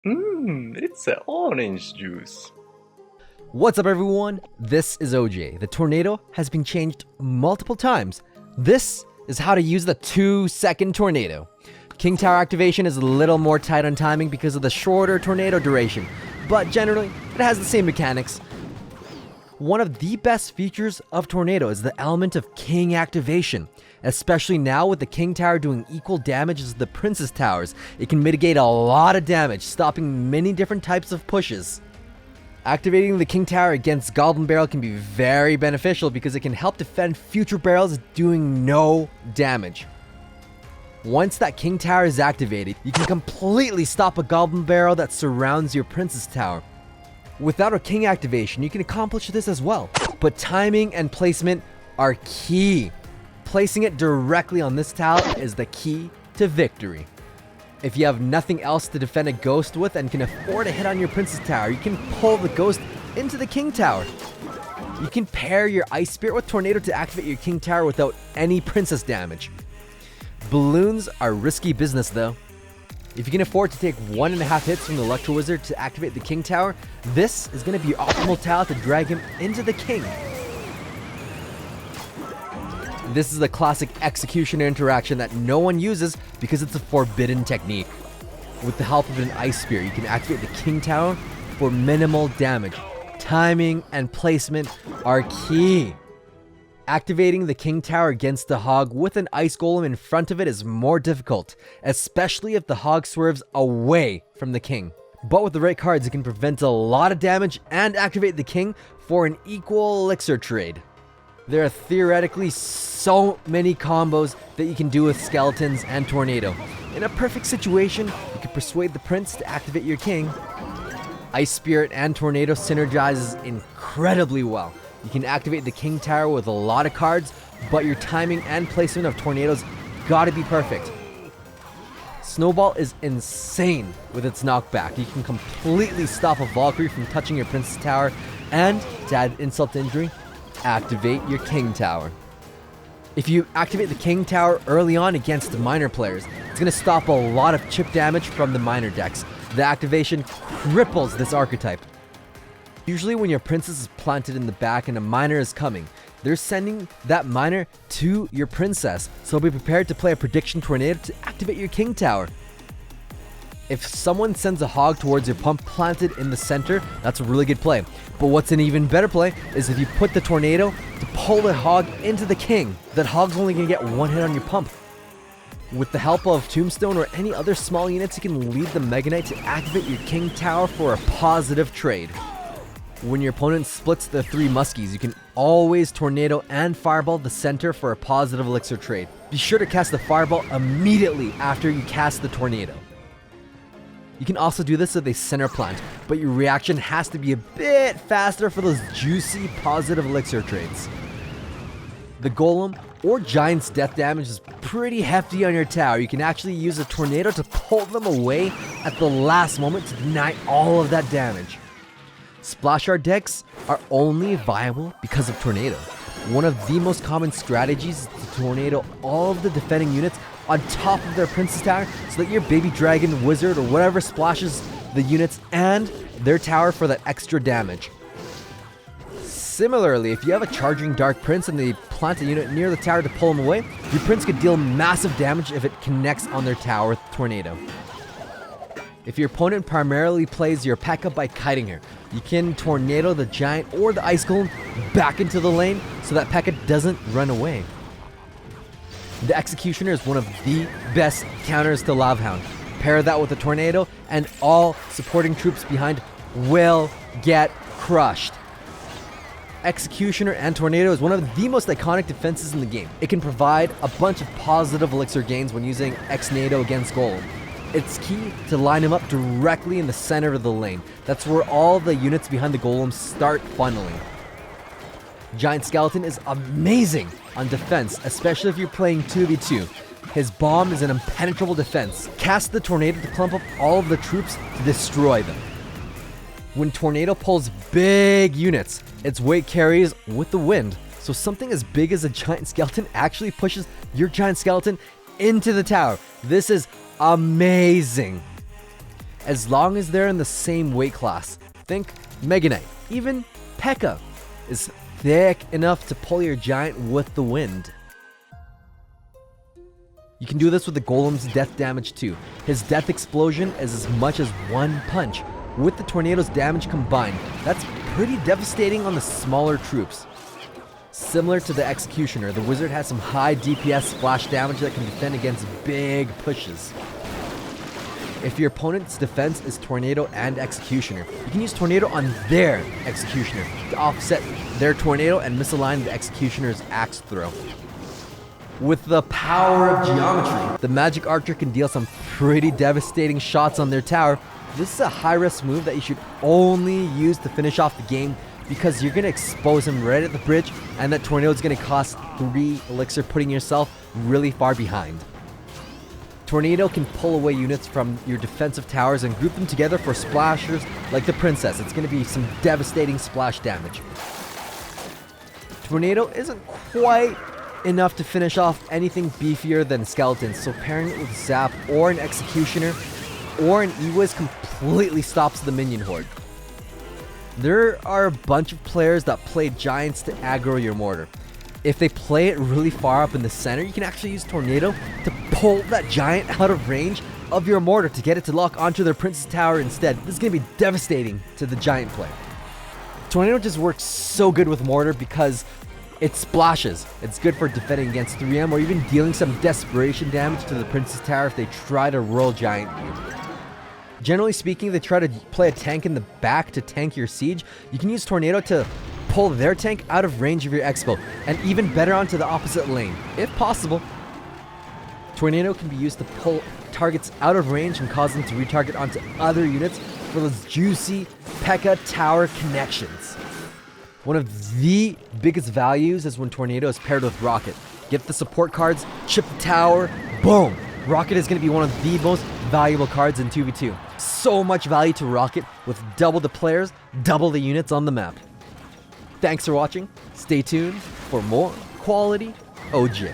It's a orange juice. What's up everyone? This is OJ. The tornado has been changed multiple times. This is how to use the 2-second tornado. King Tower activation is a little more tight on timing because of the shorter tornado duration, but generally it has the same mechanics. One of the best features of tornado is the element of king activation. Especially now with the king tower doing equal damage as the princess towers, it can mitigate a lot of damage, stopping many different types of pushes. Activating the king tower against goblin barrel can be very beneficial because it can help defend future barrels doing no damage. Once that king tower is activated, you can completely stop a goblin barrel that surrounds your princess tower. Without a king activation, you can accomplish this as well, but timing and placement are key. Placing it directly on this tile is the key to victory. If you have nothing else to defend a ghost with and can afford a hit on your princess tower, you can pull the ghost into the king tower. You can pair your ice spirit with tornado to activate your king tower without any princess damage. Balloons are risky business though. If you can afford to take 1.5 hits from the Electro Wizard to activate the king tower, this is going to be your optimal tile to drag him into the king. This is the classic executioner interaction that no one uses because it's a forbidden technique. With the help of an ice spear, you can activate the king tower for minimal damage. Timing and placement are key. Activating the king tower against the hog with an ice golem in front of it is more difficult, especially if the hog swerves away from the king. But with the right cards, it can prevent a lot of damage and activate the king for an equal elixir trade. There are theoretically so many combos that you can do with skeletons and tornado. In a perfect situation, you can persuade the prince to activate your king. Ice Spirit and Tornado synergizes incredibly well. You can activate the king tower with a lot of cards, but your timing and placement of tornadoes gotta be perfect. Snowball is insane with its knockback. You can completely stop a Valkyrie from touching your princess tower, and to add insult to injury, activate your king tower. If you activate the king tower early on against minor players, it's going to stop a lot of chip damage from the minor decks. The activation cripples this archetype. Usually when your princess is planted in the back and a minor is coming, they're sending that minor to your princess, so be prepared to play a prediction tornado to activate your king tower. If someone sends a hog towards your pump planted in the center, that's a really good play. But what's an even better play is if you put the tornado to pull the hog into the king. That hog's only going to get one hit on your pump. With the help of Tombstone or any other small units, you can lead the Mega Knight to activate your king tower for a positive trade. When your opponent splits the 3 muskies, you can always tornado and fireball the center for a positive elixir trade. Be sure to cast the fireball immediately after you cast the tornado. You can also do this with a center plant, but your reaction has to be a bit faster for those juicy positive elixir trades. The golem or giant's death damage is pretty hefty on your tower. You can actually use a tornado to pull them away at the last moment to deny all of that damage. Splash art decks are only viable because of tornado. One of the most common strategies is to tornado all of the defending units on top of their princess tower so that your baby dragon, wizard, or whatever splashes the units and their tower for that extra damage. Similarly, if you have a charging dark prince and they plant a unit near the tower to pull them away, your prince could deal massive damage if it connects on their tower with tornado. If your opponent primarily plays your P.E.K.K.A by kiting her, you can tornado the giant or the ice golem back into the lane so that P.E.K.K.A doesn't run away. The Executioner is one of the best counters to Lovehound. Pair that with a tornado and all supporting troops behind will get crushed. Executioner and Tornado is one of the most iconic defenses in the game. It can provide a bunch of positive elixir gains when using Ex-Nado against Golem. It's key to line him up directly in the center of the lane. That's where all the units behind the Golem start funneling. Giant Skeleton is amazing on defense, especially if you're playing 2v2. His bomb is an impenetrable defense. Cast the Tornado to clump up all of the troops to destroy them. When Tornado pulls big units, its weight carries with the wind, so something as big as a Giant Skeleton actually pushes your Giant Skeleton into the tower. This is amazing. as long as they're in the same weight class. Think Mega Knight, even P.E.K.K.A. is thick enough to pull your giant with the wind. You can do this with the Golem's death damage too. His death explosion is as much as one punch. With the tornado's damage combined, that's pretty devastating on the smaller troops. Similar to the Executioner, the Wizard has some high DPS splash damage that can defend against big pushes. If your opponent's defense is Tornado and Executioner, you can use Tornado on their Executioner to offset their Tornado and misalign the Executioner's axe throw. With the power of geometry, the Magic Archer can deal some pretty devastating shots on their tower. This is a high-risk move that you should only use to finish off the game because you're going to expose him right at the bridge, and that Tornado is going to cost 3 elixir, putting yourself really far behind. Tornado can pull away units from your defensive towers and group them together for splashers like the Princess. It's going to be some devastating splash damage. Tornado isn't quite enough to finish off anything beefier than skeletons, so pairing it with Zap or an Executioner or an E-Wiz completely stops the minion horde. There are a bunch of players that play giants to aggro your mortar. If they play it really far up in the center, you can actually use Tornado to pull that giant out of range of your mortar to get it to lock onto their Princess Tower instead. This is going to be devastating to the giant player. Tornado just works so good with mortar because it splashes. It's good for defending against 3M or even dealing some desperation damage to the Princess Tower if they try to roll giant you. Generally speaking, they try to play a tank in the back to tank your siege. You can use Tornado to pull their tank out of range of your expo, and even better onto the opposite lane, if possible. Tornado can be used to pull targets out of range and cause them to retarget onto other units for those juicy P.E.K.K.A. tower connections. One of the biggest values is when Tornado is paired with Rocket. Get the support cards, chip the tower, boom! Rocket is going to be one of the most valuable cards in 2v2. So much value to Rocket with double the players, double the units on the map. Thanks for watching. Stay tuned for more quality OJ.